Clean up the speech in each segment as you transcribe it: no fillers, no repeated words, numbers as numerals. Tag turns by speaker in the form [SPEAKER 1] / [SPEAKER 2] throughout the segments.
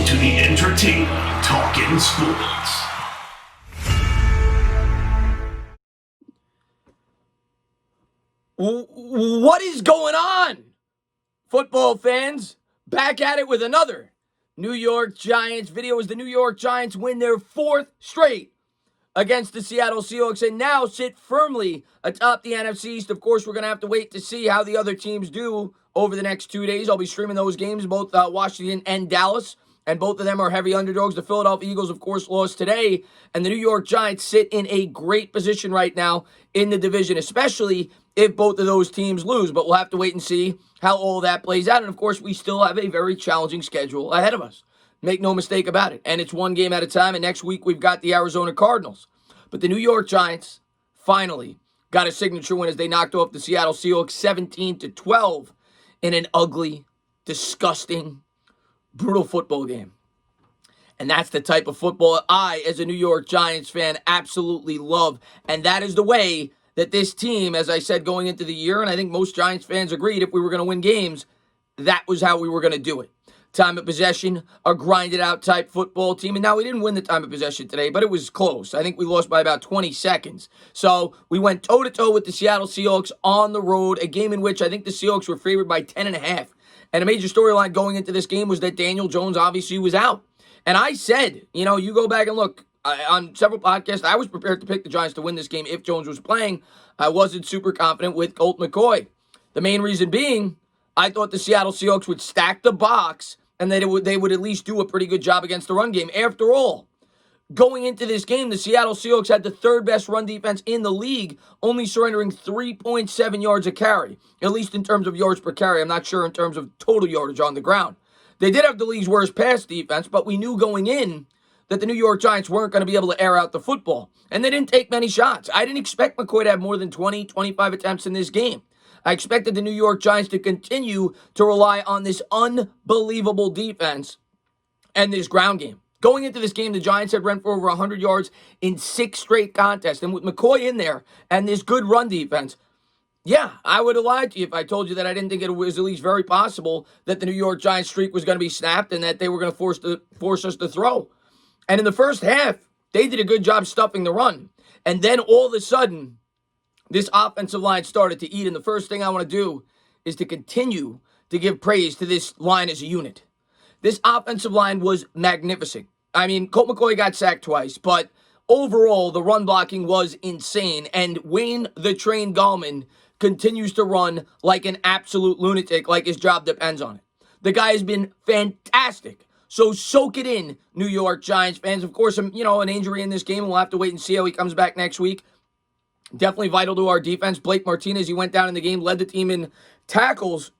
[SPEAKER 1] to the entertaining Talkin' Sports.
[SPEAKER 2] What is going on, football fans? Back at it with another New York Giants video as the New York Giants win their fourth straight against the Seattle Seahawks and now sit firmly atop the NFC East. Of course, we're going to have to wait to see how the other teams do over the next 2 days. I'll be streaming those games, both Washington and Dallas, and both of them are heavy underdogs. The Philadelphia Eagles, of course, lost today, and the New York Giants sit in a great position right now in the division, especially if both of those teams lose. But we'll have to wait and see how all that plays out. And, of course, we still have a very challenging schedule ahead of us. Make no mistake about it. And it's one game at a time, and next week we've got the Arizona Cardinals. But the New York Giants finally got a signature win as they knocked off the Seattle Seahawks 17-12 in an ugly, disgusting, brutal football game. And that's the type of football I, as a New York Giants fan, absolutely love. And that is the way that this team, as I said going into the year, and I think most Giants fans agreed if we were going to win games, that was how we were going to do it. Time of possession, a grinded-out type football team. And now we didn't win the time of possession today, but it was close. I think we lost by about 20 seconds. So we went toe-to-toe with the Seattle Seahawks on the road, a game in which I think the Seahawks were favored by 10.5. And a major storyline going into this game was that Daniel Jones obviously was out. And I said, you go back and look, on several podcasts, I was prepared to pick the Giants to win this game if Jones was playing. I wasn't super confident with Colt McCoy. The main reason being, I thought the Seattle Seahawks would stack the box and that they would at least do a pretty good job against the run game. After all, going into this game, the Seattle Seahawks had the third best run defense in the league, only surrendering 3.7 yards a carry, at least in terms of yards per carry. I'm not sure in terms of total yardage on the ground. They did have the league's worst pass defense, but we knew going in that the New York Giants weren't going to be able to air out the football. And they didn't take many shots. I didn't expect McCoy to have more than 20, 25 attempts in this game. I expected the New York Giants to continue to rely on this unbelievable defense and this ground game. Going into this game, the Giants had run for over 100 yards in 6 straight contests. And with McCoy in there and this good run defense, yeah, I would have lied to you if I told you that I didn't think it was at least very possible that the New York Giants streak was going to be snapped and that they were going to force us to throw. And in the first half, they did a good job stuffing the run. And then all of a sudden, this offensive line started to eat. And the first thing I want to do is to continue to give praise to this line as a unit. This offensive line was magnificent. I mean, Colt McCoy got sacked twice, but overall, the run blocking was insane. And Wayne the Train Gallman continues to run like an absolute lunatic, like his job depends on it. The guy has been fantastic. So soak it in, New York Giants fans. Of course, an injury in this game. We'll have to wait and see how he comes back next week. Definitely vital to our defense. Blake Martinez, he went down in the game, led the team in tackles.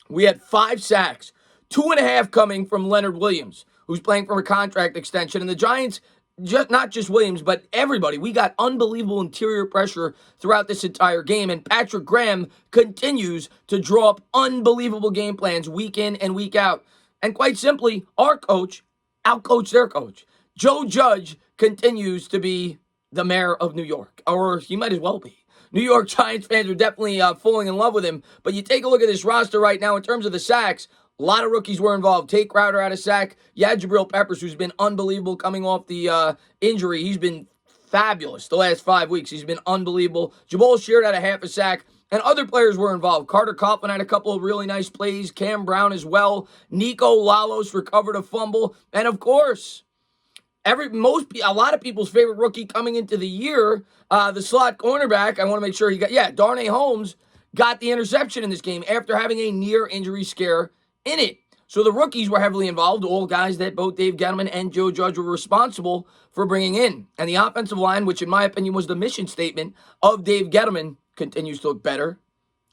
[SPEAKER 2] We had 5 sacks, 2.5 coming from Leonard Williams, who's playing for a contract extension. And the Giants, not just Williams, but everybody, we got unbelievable interior pressure throughout this entire game. And Patrick Graham continues to draw up unbelievable game plans week in and week out. And quite simply, our coach outcoached their coach. Joe Judge continues to be the mayor of New York, or he might as well be. New York Giants fans are definitely falling in love with him. But you take a look at this roster right now in terms of the sacks. A lot of rookies were involved. Tate Crowder had a sack. You had Jabril Peppers, who's been unbelievable coming off the injury. He's been fabulous the last 5 weeks. He's been unbelievable. Jabal Sheard had a half a sack. And other players were involved. Carter Coughlin had a couple of really nice plays. Cam Brown as well. Nico Lalos recovered a fumble. And of course, a lot of people's favorite rookie coming into the year, the slot cornerback, I want to make sure Darnay Holmes got the interception in this game after having a near injury scare in it. So the rookies were heavily involved, all guys that both Dave Gettleman and Joe Judge were responsible for bringing in. And the offensive line, which in my opinion was the mission statement of Dave Gettleman, continues to look better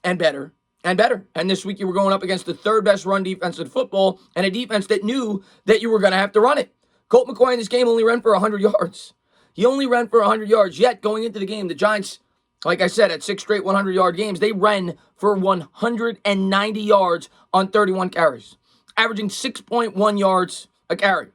[SPEAKER 2] and better and better. And this week you were going up against the third best run defense in football and a defense that knew that you were going to have to run it. Colt McCoy in this game only ran for 100 yards. He only ran for 100 yards. Yet going into the game, the Giants, like I said, at 6 straight 100-yard games, they ran for 190 yards on 31 carries, averaging 6.1 yards a carry.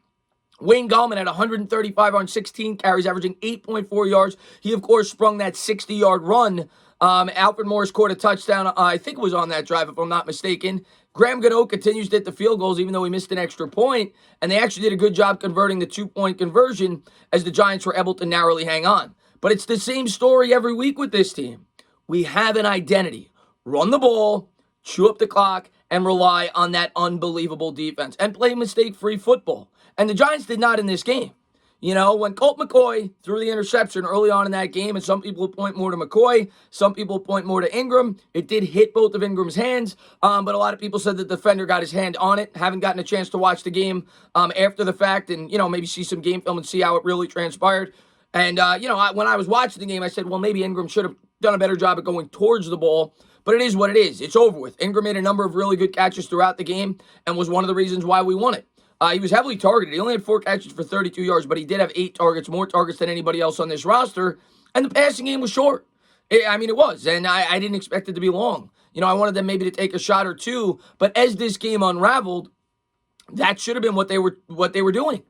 [SPEAKER 2] Wayne Gallman had 135 on 16 carries, averaging 8.4 yards. He, of course, sprung that 60-yard run Alfred Morris scored a touchdown. I think it was on that drive, if I'm not mistaken. Graham Gano continues to hit the field goals, even though he missed an extra point. And they actually did a good job converting the 2-point conversion as the Giants were able to narrowly hang on. But it's the same story every week with this team. We have an identity. Run the ball, chew up the clock, and rely on that unbelievable defense and play mistake-free football. And the Giants did not in this game. You know, when Colt Mccoy threw the interception early on in that game, and some people point more to McCoy, some people point more to Ingram, it did hit both of Ingram's hands, but a lot of people said the defender got his hand on it. Haven't gotten a chance to watch the game after the fact and, you know, maybe see some game film and see how it really transpired. And, when I was watching the game, I said, well, maybe Ingram should have done a better job at going towards the ball. But it is what it is. It's over with. Ingram made a number of really good catches throughout the game and was one of the reasons why we won it. He was heavily targeted. He only had 4 catches for 32 yards, but he did have 8 targets, more targets than anybody else on this roster. And the passing game was short. It was. And I didn't expect it to be long. You know, I wanted them maybe to take a shot or two. But as this game unraveled, that should have been what they were doing.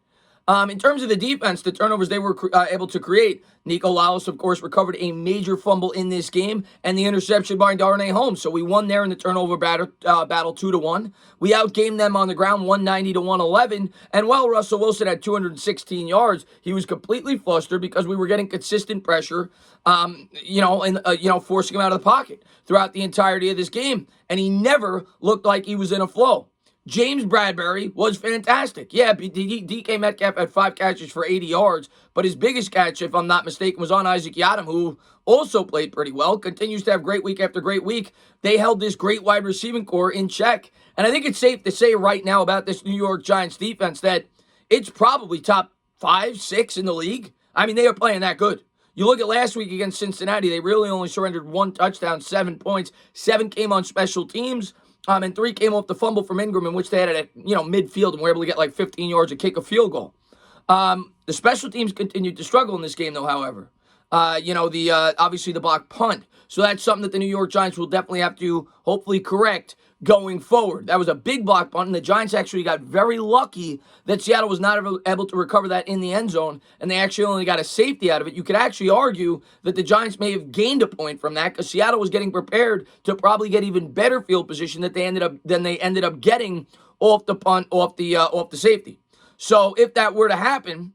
[SPEAKER 2] In terms of the defense, the turnovers they were able to create, Nico Lawless, of course, recovered a major fumble in this game and the interception by Darnay Holmes. So we won there in the turnover battle 2-1. We outgamed them on the ground 190-111. And while Russell Wilson had 216 yards, he was completely flustered because we were getting consistent pressure, forcing him out of the pocket throughout the entirety of this game. And he never looked like he was in a flow. James Bradbury was fantastic. Yeah, DK Metcalf had 5 catches for 80 yards, but his biggest catch, if I'm not mistaken, was on Isaac Yiadom, who also played pretty well, continues to have great week after great week. They held this great wide receiving core in check. And I think it's safe to say right now about this New York Giants defense that it's probably top 5, 6 in the league. I mean, they are playing that good. You look at last week against Cincinnati, they really only surrendered 1 touchdown, 7 points. 7 came on special teams. And 3 came off the fumble from Ingram, in which they had it at, midfield and were able to get like 15 yards to kick a field goal. The special teams continued to struggle in this game, though, however. Obviously the block punt. So that's something that the New York Giants will definitely have to hopefully correct going forward. That was a big block punt, and the Giants actually got very lucky that Seattle was not able to recover that in the end zone, and they actually only got a safety out of it. You could actually argue that the Giants may have gained a point from that because Seattle was getting prepared to probably get even better field position than they ended up getting off the punt, off the safety. So if that were to happen,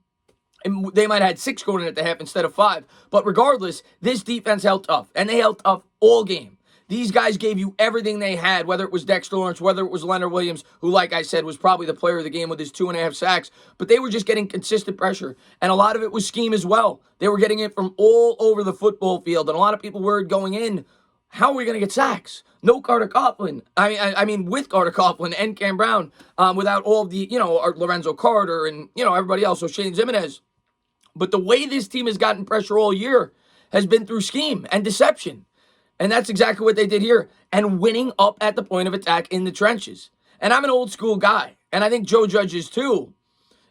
[SPEAKER 2] and they might have had 6 going in at the half instead of 5. But regardless, this defense held tough, and they held tough all game. These guys gave you everything they had, whether it was Dexter Lawrence, whether it was Leonard Williams, who, like I said, was probably the player of the game with his 2.5 sacks. But they were just getting consistent pressure, and a lot of it was scheme as well. They were getting it from all over the football field, and a lot of people were going in, how are we going to get sacks? No Carter Coughlin. I mean, with Carter Coughlin and Cam Brown, without all of the, Lorenzo Carter and, everybody else, so Shane Zimenez. But the way this team has gotten pressure all year has been through scheme and deception. And that's exactly what they did here. And winning up at the point of attack in the trenches. And I'm an old school guy. And I think Joe Judge is too.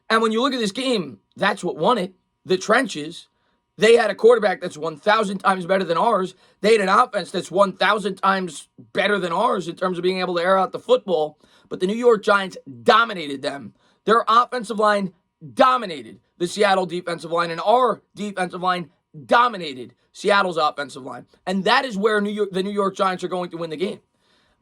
[SPEAKER 2] And when you look at this game, that's what won it. The trenches. They had a quarterback that's 1,000 times better than ours. They had an offense that's 1,000 times better than ours in terms of being able to air out the football. But the New York Giants dominated them. Their offensive line dominated the Seattle defensive line, and our defensive line dominated Seattle's offensive line. And that is where the New York Giants are going to win the game.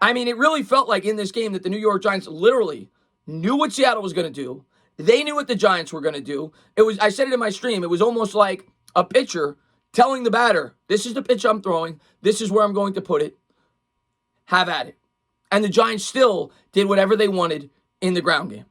[SPEAKER 2] I mean, it really felt like in this game that the New York Giants literally knew what Seattle was going to do. They knew what the Giants were going to do. I said it in my stream, it was almost like a pitcher telling the batter, this is the pitch I'm throwing, this is where I'm going to put it, have at it. And the Giants still did whatever they wanted in the ground game.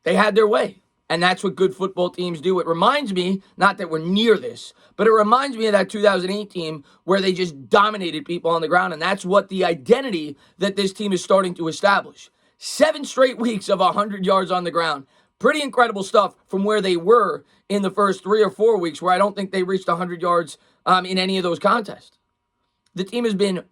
[SPEAKER 2] They had their way. And that's what good football teams do. It reminds me, not that we're near this, but it reminds me of that 2008 team where they just dominated people on the ground. And that's what the identity that this team is starting to establish. 7 straight weeks of 100 yards on the ground. Pretty incredible stuff from where they were in the first 3 or 4 weeks, where I don't think they reached 100 yards in any of those contests. The team has been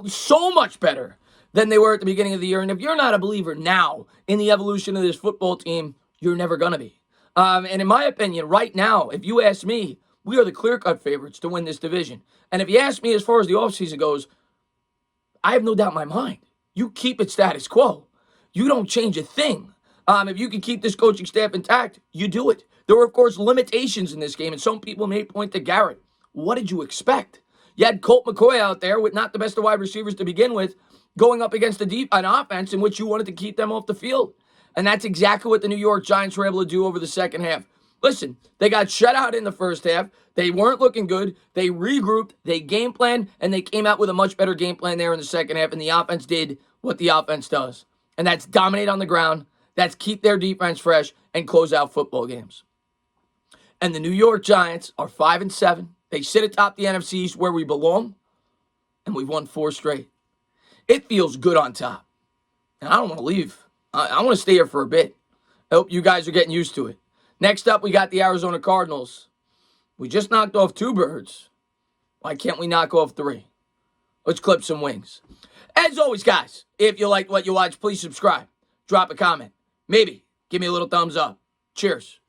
[SPEAKER 2] so much better than they were at the beginning of the year. And if you're not a believer now in the evolution of this football team, you're never going to be. And in my opinion, right now, if you ask me, we are the clear-cut favorites to win this division. And if you ask me as far as the offseason goes, I have no doubt in my mind. You keep it status quo. You don't change a thing. If you can keep this coaching staff intact, you do it. There were, of course, limitations in this game, and some people may point to Garrett. What did you expect? You had Colt McCoy out there with not the best of wide receivers to begin with, going up against an offense in which you wanted to keep them off the field. And that's exactly what the New York Giants were able to do over the second half. Listen, they got shut out in the first half. They weren't looking good. They regrouped, they game planned, and they came out with a much better game plan there in the second half. And the offense did what the offense does. And that's dominate on the ground. That's keep their defense fresh and close out football games. And the New York Giants are 5-7. They sit atop the NFC East where we belong. And we've won 4 straight. It feels good on top. And I don't want to leave. I want to stay here for a bit. I hope you guys are getting used to it. Next up, we got the Arizona Cardinals. We just knocked off 2 birds. Why can't we knock off 3? Let's clip some wings. As always, guys, if you liked what you watched, please subscribe. Drop a comment. Maybe give me a little thumbs up. Cheers.